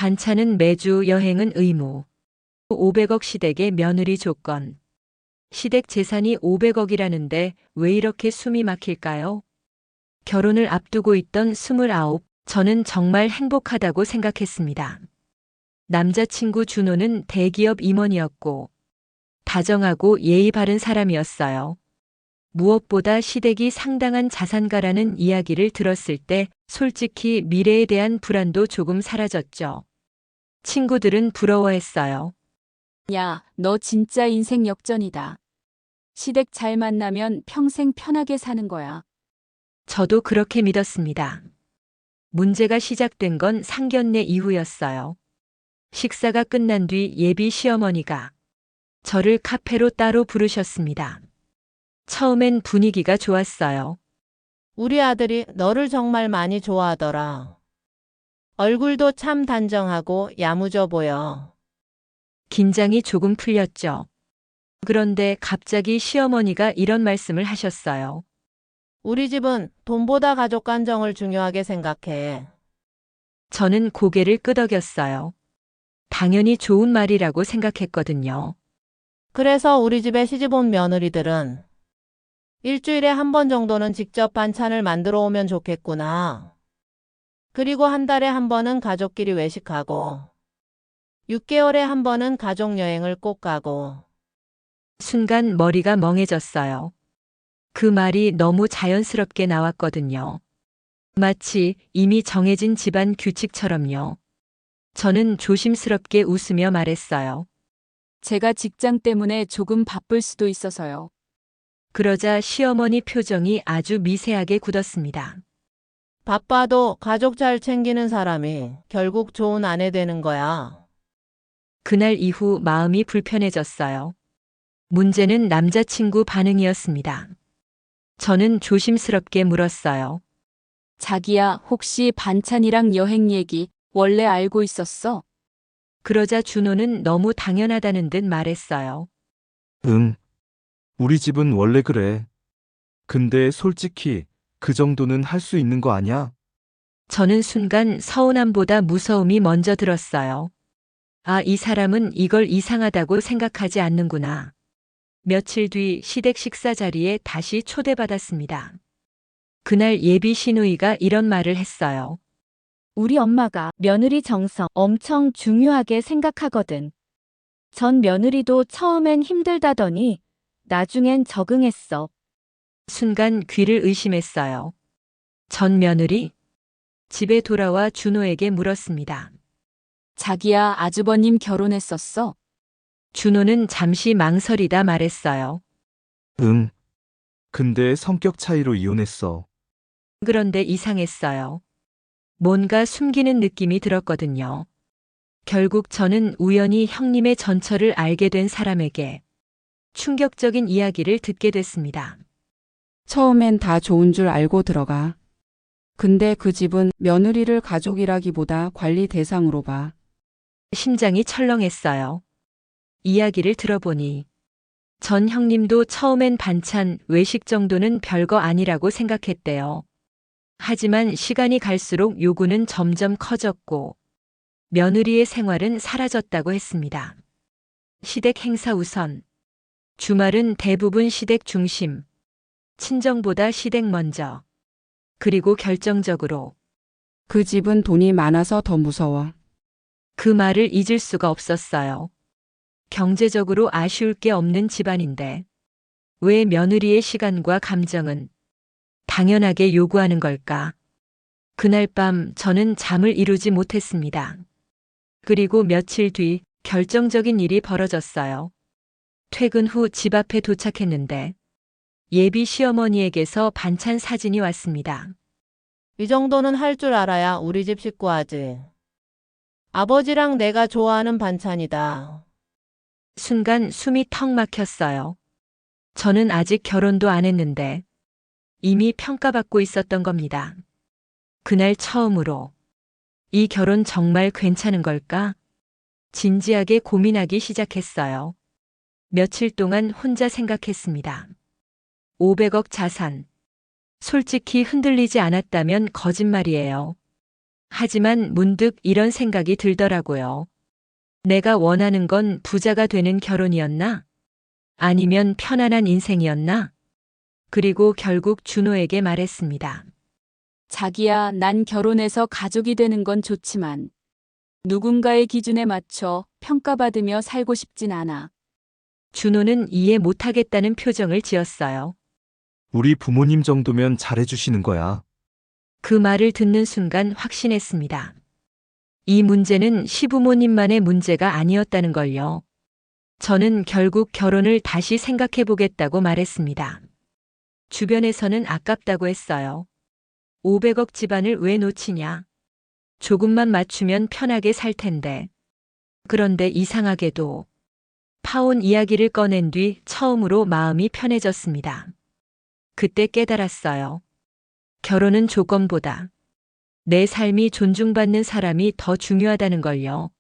반찬은 매주, 여행은 의무. 500억 시댁의 며느리 조건. 시댁 재산이 500억이라는데 왜 이렇게 숨이 막힐까요? 결혼을 앞두고 있던 29, 저는 정말 행복하다고 생각했습니다. 남자친구 준호는 대기업 임원이었고 다정하고 예의 바른 사람이었어요. 무엇보다 시댁이 상당한 자산가라는 이야기를 들었을 때 솔직히 미래에 대한 불안도 조금 사라졌죠. 친구들은 부러워했어요. 야, 너 진짜 인생 역전이다. 시댁 잘 만나면 평생 편하게 사는 거야. 저도 그렇게 믿었습니다. 문제가 시작된 건 상견례 이후였어요. 식사가 끝난 뒤 예비 시어머니가 저를 카페로 따로 부르셨습니다. 처음엔 분위기가 좋았어요. 우리 아들이 너를 정말 많이 좋아하더라. 얼굴도 참 단정하고 야무져 보여. 긴장이 조금 풀렸죠. 그런데 갑자기 시어머니가 이런 말씀을 하셨어요. 우리 집은 돈보다 가족 감정을 중요하게 생각해. 저는 고개를 끄덕였어요. 당연히 좋은 말이라고 생각했거든요. 그래서 우리 집에 시집 온 며느리들은 일주일에 한 번 정도는 직접 반찬을 만들어 오면 좋겠구나. 그리고 한 달에 한 번은 가족끼리 외식하고 6개월에 한 번은 가족 여행을 꼭 가고. 순간 머리가 멍해졌어요. 그 말이 너무 자연스럽게 나왔거든요. 마치 이미 정해진 집안 규칙처럼요. 저는 조심스럽게 웃으며 말했어요. 제가 직장 때문에 조금 바쁠 수도 있어서요. 그러자 시어머니 표정이 아주 미세하게 굳었습니다. 바빠도 가족 잘 챙기는 사람이 결국 좋은 아내 되는 거야. 그날 이후 마음이 불편해졌어요. 문제는 남자친구 반응이었습니다. 저는 조심스럽게 물었어요. 자기야, 혹시 반찬이랑 여행 얘기 원래 알고 있었어? 그러자 준호는 너무 당연하다는 듯 말했어요. 응. 우리 집은 원래 그래. 근데 솔직히 그 정도는 할 수 있는 거 아니야? 저는 순간 서운함보다 무서움이 먼저 들었어요. 아, 이 사람은 이걸 이상하다고 생각하지 않는구나. 며칠 뒤 시댁 식사 자리에 다시 초대받았습니다. 그날 예비 시누이가 이런 말을 했어요. 우리 엄마가 며느리 정성 엄청 중요하게 생각하거든. 전 며느리도 처음엔 힘들다더니 나중엔 적응했어. 순간 귀를 의심했어요. 전 며느리? 집에 돌아와 준호에게 물었습니다. 자기야, 아주버님 결혼했었어? 준호는 잠시 망설이다 말했어요. 응. 근데 성격 차이로 이혼했어. 그런데 이상했어요. 뭔가 숨기는 느낌이 들었거든요. 결국 저는 우연히 형님의 전처를 알게 된 사람에게 충격적인 이야기를 듣게 됐습니다. 처음엔 다 좋은 줄 알고 들어가. 근데 그 집은 며느리를 가족이라기보다 관리 대상으로 봐. 심장이 철렁했어요. 이야기를 들어보니 전 형님도 처음엔 반찬, 외식 정도는 별거 아니라고 생각했대요. 하지만 시간이 갈수록 요구는 점점 커졌고 며느리의 생활은 사라졌다고 했습니다. 시댁 행사 우선, 주말은 대부분 시댁 중심, 친정보다 시댁 먼저, 그리고 결정적으로 그 집은 돈이 많아서 더 무서워. 그 말을 잊을 수가 없었어요. 경제적으로 아쉬울 게 없는 집안인데 왜 며느리의 시간과 감정은 당연하게 요구하는 걸까? 그날 밤 저는 잠을 이루지 못했습니다. 그리고 며칠 뒤 결정적인 일이 벌어졌어요. 퇴근 후 집 앞에 도착했는데 예비 시어머니에게서 반찬 사진이 왔습니다. 이 정도는 할 줄 알아야 우리 집 식구 하지. 아버지랑 내가 좋아하는 반찬이다. 순간 숨이 턱 막혔어요. 저는 아직 결혼도 안 했는데 이미 평가받고 있었던 겁니다. 그날 처음으로 이 결혼 정말 괜찮은 걸까? 진지하게 고민하기 시작했어요. 며칠 동안 혼자 생각했습니다. 500억 자산. 솔직히 흔들리지 않았다면 거짓말이에요. 하지만 문득 이런 생각이 들더라고요. 내가 원하는 건 부자가 되는 결혼이었나? 아니면 편안한 인생이었나? 그리고 결국 준호에게 말했습니다. 자기야, 난 결혼해서 가족이 되는 건 좋지만 누군가의 기준에 맞춰 평가받으며 살고 싶진 않아. 준호는 이해 못하겠다는 표정을 지었어요. 우리 부모님 정도면 잘해주시는 거야. 그 말을 듣는 순간 확신했습니다. 이 문제는 시부모님만의 문제가 아니었다는 걸요. 저는 결국 결혼을 다시 생각해 보겠다고 말했습니다. 주변에서는 아깝다고 했어요. 500억 집안을 왜 놓치냐? 조금만 맞추면 편하게 살 텐데. 그런데 이상하게도 파혼 이야기를 꺼낸 뒤 처음으로 마음이 편해졌습니다. 그때 깨달았어요. 결혼은 조건보다 내 삶이 존중받는 사람이 더 중요하다는 걸요.